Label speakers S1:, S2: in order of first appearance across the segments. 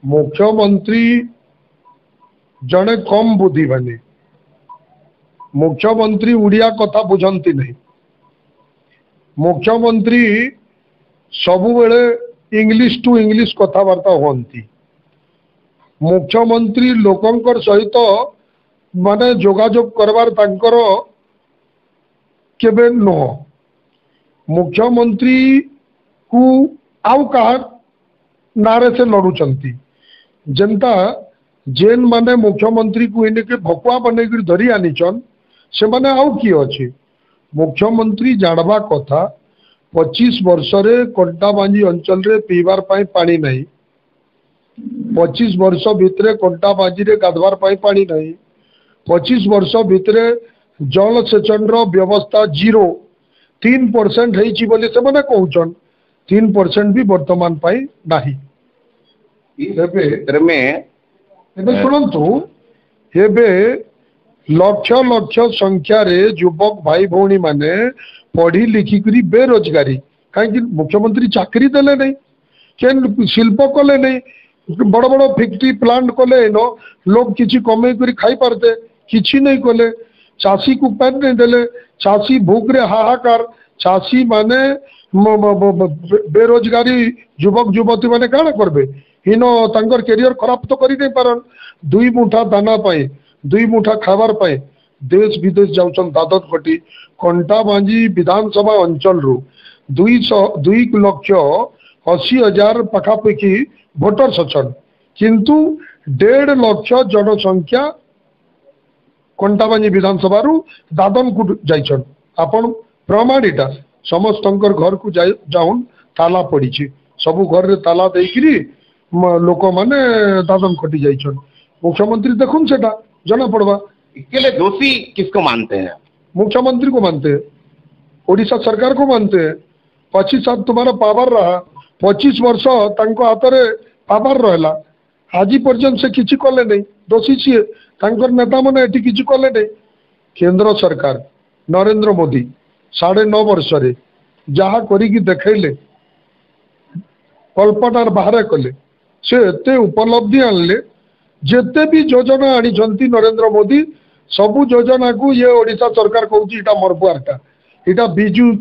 S1: मुख्यमंत्री जड़े कम बुद्धि बने मुख्यमंत्री उड़िया कथा बुझंती नहीं। मुख्यमंत्री सबु बेले इंग्लिश टू इंग्लिश कथबार्ता होती। मुख्यमंत्री लोकंकर सहित माने जोगाजोग करवार तांकर केबे नुह। मुख्यमंत्री को आउ कहा नारे से लड़ुचंती जनता जेन माने मुख्यमंत्री को इनके भकुआ बने धरी आनीचन से माने आउ किए अच्छे। मुख्यमंत्री जानवा कथा 25 वर्ष रे कंटाबांजी अंचल रे पीवार पाई पानी नहीं। 25 वर्ष भितरे कंटाबांजी रे गाधवार पाई पानी नहीं। 25 वर्ष भितरे जल सेचन रो व्यवस्था 0-3% हेची बोले से माने कहउचन 3% भी वर्तमान पाई नाही। शुणु एबे लक्ष लक्ष संख्या रे युवक भाई भौणी माने पढ़ी लिखिकी बेरोजगारी कहीं मुख्यमंत्री चाकरी देले नहीं के शिल्प कले नहीं बड़ बड़ फैक्ट्री प्लांट कले न लोग किसी कमे कर खाई पारते किसी नहीं कले। चाषी को पैन नहीं देले चाषी भूख रे हाहाकार चाषी माने बेरोजगारी युवक युवती माने काण करबे इन तांकर कैरियर खराब तो करी नहीं पारन। 2 मुठा दाना पाए 2 मुठा खावार पाए देश विदेश जाउछन दादत कटी कंटाबांजी विधानसभा अंचल रु 2,80,000 पाखापाखि भोटर्स अछन किंतु 1.5 लाख जनसंख्या कंटाबांजी विधानसभा रु दादन को जाइछन। आपण प्रमाण इटा समस्तंकर घर को जाउन ताला पड़ी सबु घर रे ताला देकरी लोक माने दादन कटी जाइछन। मुख्यमंत्री देखुन सेटा जना पड़वा
S2: इसके दोषी किसको मानते हैं?
S1: मुख्यमंत्री को मानते हैं, ओडिशा सरकार को मानते हैं। 25 साल तुम्हारा पावर रहा 25 वर्ष तांको हाथरे पावर रहला आज पर्यंत से किसी कले नहीं दोषी सी तांकर नेता माने एटी किसी कले नहीं। केंद्र सरकार नरेंद्र मोदी 9.5 वर्ष रे जहा करी देखले कल्पनार बाहर कले से एते उपलब्धि आनले जेते भी योजना आनी नरेंद्र मोदी सबु योजना को ये ओडिशा सरकार कहूँ इटा मरपुआरटा इटा बिजू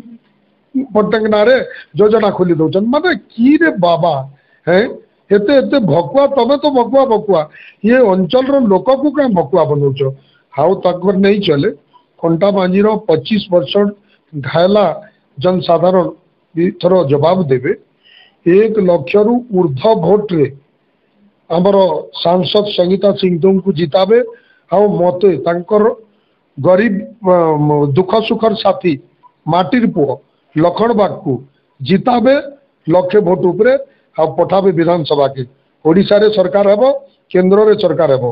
S1: पट्टनायक नारे योजना खोली दौन माने की रे बाबा है एते एते भकुआ तमे तो भकुआ भकुआ ये अंचल रो लोक को क्या भकुआ बनौच हाउ तक नहीं चले। कंटाबांजी 25 वर्ष घायला जनसाधारण थर जवाब देवे 1 लाख रु ऊर्ध भोट रे आमर सांसद संगीता सिंह को जिताबे आ मते तांकर गरीब दुख सुखर साथी माटिर पुओ लखन बाग को जिताबे 1 लाख भोट उपरे आ पठाबे विधानसभा के ओडिशा रे सरकार हेबो केंद्र रे सरकार हेबो।